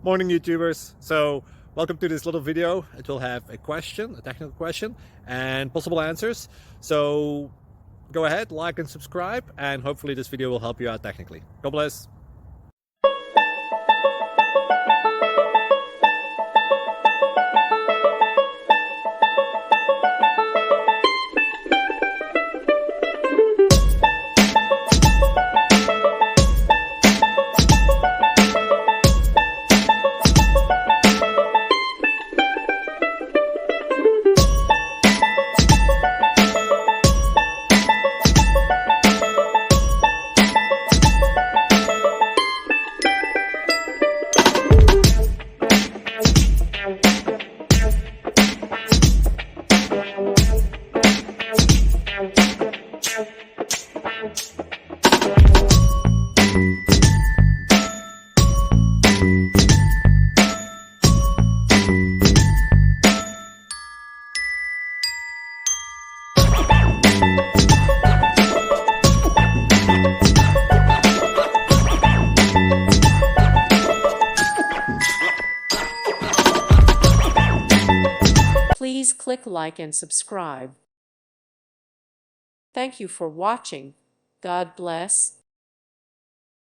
Morning YouTubers. So welcome to this little video. It will have a question, a technical question, and possible answers. So go ahead, like and subscribe, and hopefully this video will help you out technically. God bless. Please click like and subscribe. Thank you for watching. God bless.